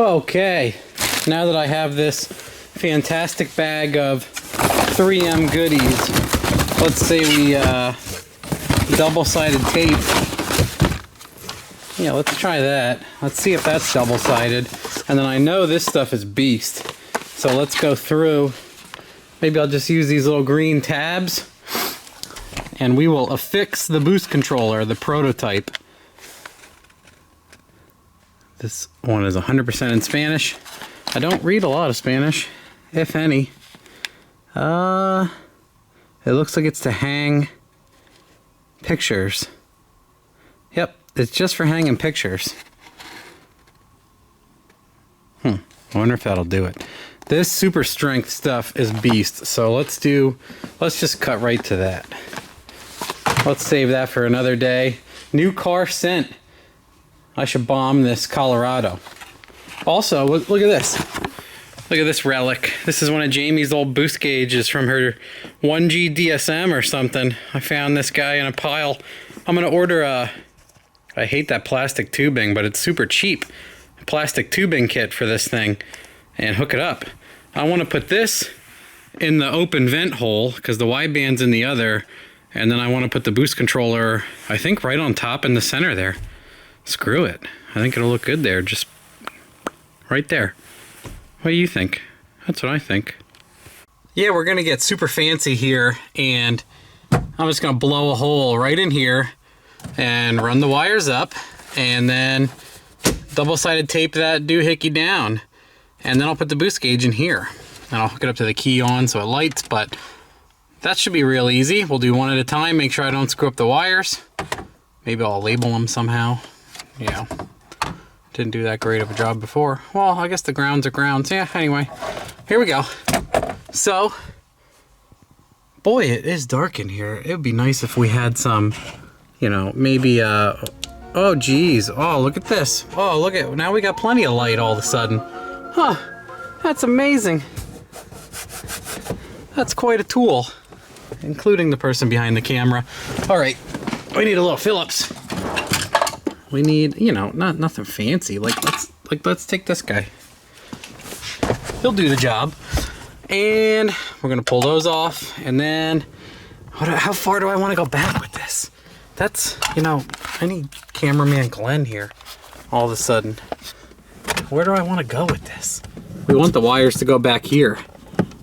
Okay, now that I have this fantastic bag of 3M goodies, let's say we double-sided tape. Yeah, let's try that. Let's see if that's double-sided. And then I know this stuff is beast. So let's go through. Maybe I'll just use these little green tabs and we will affix the boost controller, the prototype. This one is 100% in Spanish. I don't read a lot of Spanish, if any. It looks like it's to hang pictures. Yep, it's just for hanging pictures. I wonder if that'll do it. This super strength stuff is beast, so let's just cut right to that. Let's save that for another day. New car scent. I should bomb this Colorado. Also, look at this. Look at this relic. This is one of Jamie's old boost gauges from her 1G DSM or something. I found this guy in a pile. I'm gonna order I hate that plastic tubing, but it's super cheap. Plastic tubing kit for this thing and hook it up. I want to put this in the open vent hole because the wideband's in the other, and then I want to put the boost controller, I think, right on top in the center there. Screw it. I think it'll look good there, just right there. What do you think? That's what I think. Yeah, we're gonna get super fancy here, and I'm just gonna blow a hole right in here and run the wires up, and then double-sided tape that doohickey down, and then I'll put the boost gauge in here and I'll hook it up to the key on so it lights. But that should be real easy. We'll do one at a time, make sure I don't screw up the wires. Maybe I'll label them somehow. Yeah, didn't do that great of a job before. Well, I guess the grounds are grounds. Yeah, anyway, here we go. So, boy, it is dark in here. It would be nice if we had some, you know, maybe oh geez, oh look at this. Oh look at, now we got plenty of light all of a sudden. Huh, that's amazing. That's quite a tool, including the person behind the camera. All right, we need a little Phillips. We need, you know, nothing fancy. Let's take this guy. He'll do the job. And we're gonna pull those off, and then how far do I want to go back with this? That's, you know, I need cameraman Glenn here all of a sudden. Where do I want to go with this? We want the wires to go back here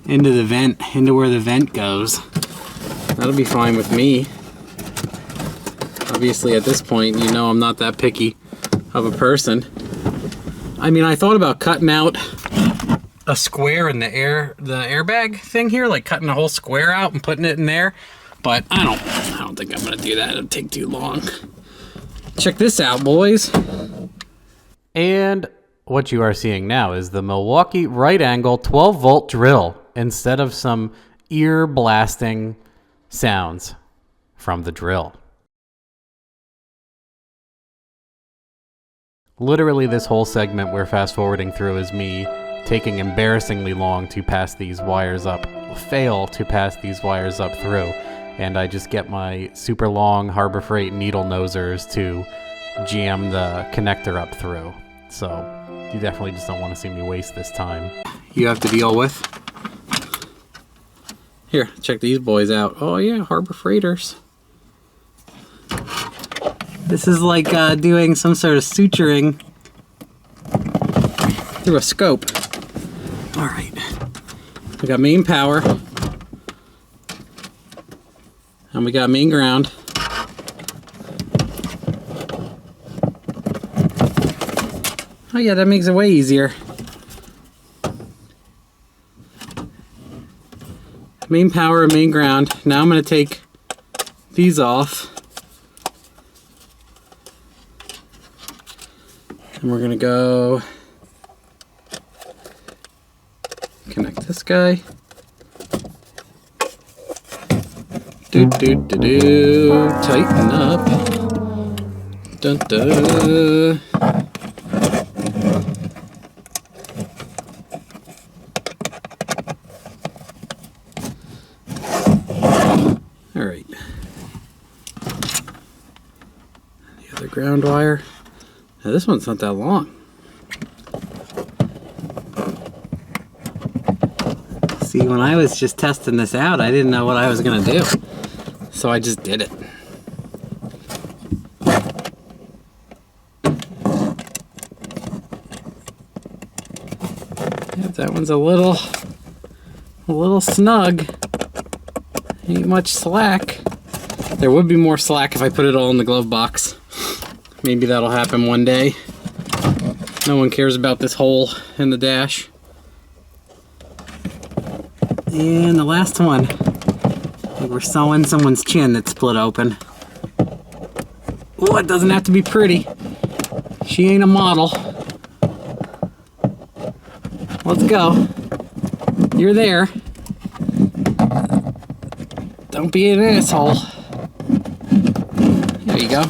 into the vent, into where the vent goes. That'll be fine with me. Obviously at this point, you know, I'm not that picky of a person. I mean, I thought about cutting out a square in the airbag thing here, like cutting a whole square out and putting it in there. But I don't think I'm gonna do that. It'll take too long. Check this out, boys. And what you are seeing now is the Milwaukee right angle 12-volt drill instead of some ear blasting sounds from the drill. Literally this whole segment we're fast forwarding through is me taking embarrassingly long to pass these wires up, fail to pass these wires up through. And I just get my super long Harbor Freight needle nosers to jam the connector up through. So you definitely just don't want to see me waste this time. You have to deal with. Here, check these boys out. Oh yeah, Harbor Freighters. This is like doing some sort of suturing through a scope. All right, we got main power. And we got main ground. Oh yeah, that makes it way easier. Main power and main ground. Now I'm gonna take these off. And we're gonna go connect this guy. Tighten up. Dun, dun. All right. The other ground wire. Now this one's not that long. See, when I was just testing this out, I didn't know what I was gonna do. So I just did it. Yeah, that one's a little snug. Ain't much slack. There would be more slack if I put it all in the glove box. Maybe that'll happen one day. No one cares about this hole in the dash. And the last one. I think we're sewing someone's chin that's split open. Oh, it doesn't have to be pretty. She ain't a model. Let's go. You're there. Don't be an asshole. There you go.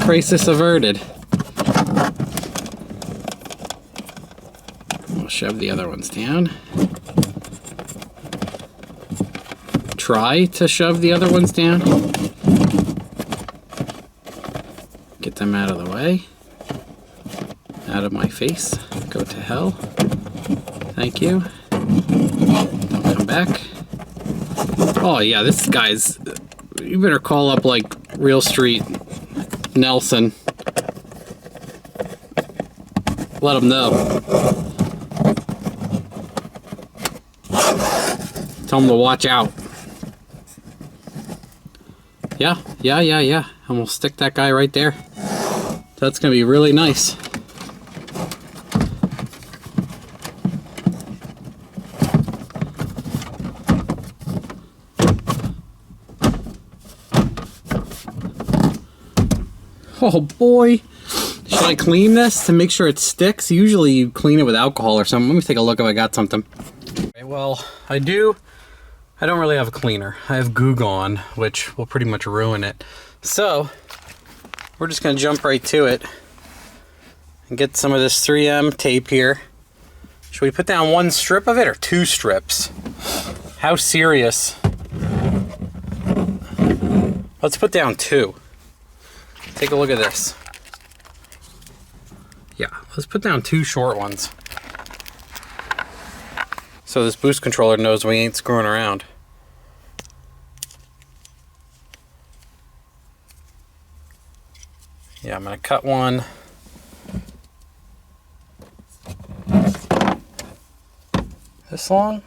Crisis averted. We'll shove the other ones down. Try to shove the other ones down. Get them out of the way. Out of my face. Go to hell. Thank you. Don't come back. Oh yeah, this guy's... You better call up like Real Street Nelson. Let him know. Tell him to watch out. Yeah. And we'll stick that guy right there. That's gonna be really nice. Oh boy. Should I clean this to make sure it sticks? Usually you clean it with alcohol or something. Let me take a look if I got something. Okay, well, I don't really have a cleaner. I have Goo Gone, which will pretty much ruin it. So, we're just gonna jump right to it and get some of this 3M tape here. Should we put down one strip of it or two strips? How serious? Let's put down two. Take a look at this. Yeah, let's put down two short ones. So this boost controller knows we ain't screwing around. Yeah, I'm gonna cut one. This long.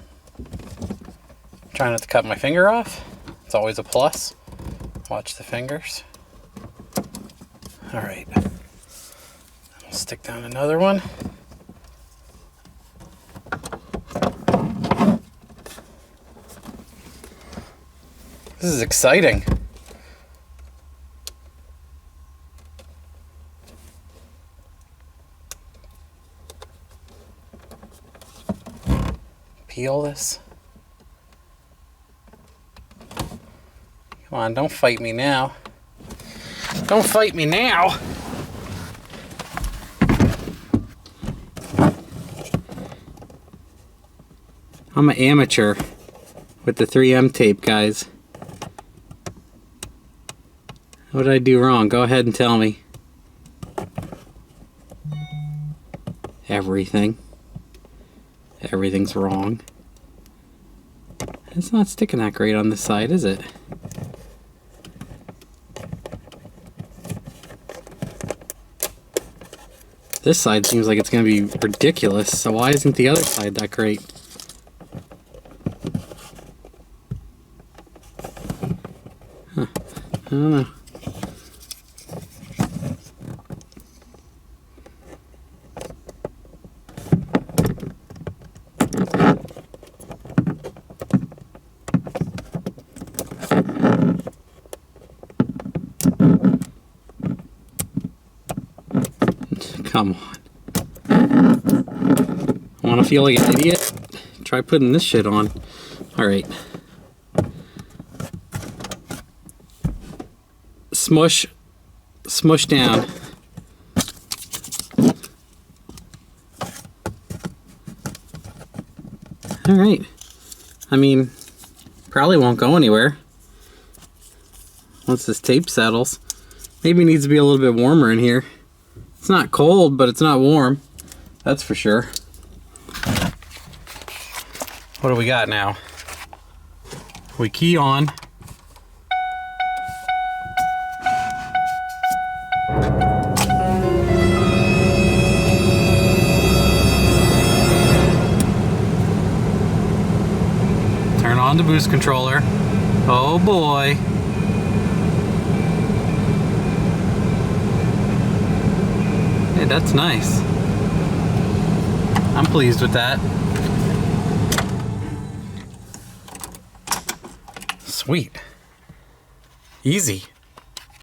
Trying not to cut my finger off. It's always a plus. Watch the fingers. All right. We'll stick down another one. This is exciting. Peel this. Come on, don't fight me now. Don't fight me now. I'm an amateur with the 3M tape, guys. What did I do wrong? Go ahead and tell me. Everything. Everything's wrong. It's not sticking that great on this side, is it? This side seems like it's going to be ridiculous, so why isn't the other side that great? Huh. I don't know. Come on. I want to feel like an idiot? Try putting this shit on. Alright. Smush. Smush down. Alright. I mean, probably won't go anywhere once this tape settles. Maybe it needs to be a little bit warmer in here. It's not cold, but it's not warm. That's for sure. What do we got now? We key on. Turn on the boost controller. Oh boy. Hey, that's nice. I'm pleased with that. Sweet. Easy.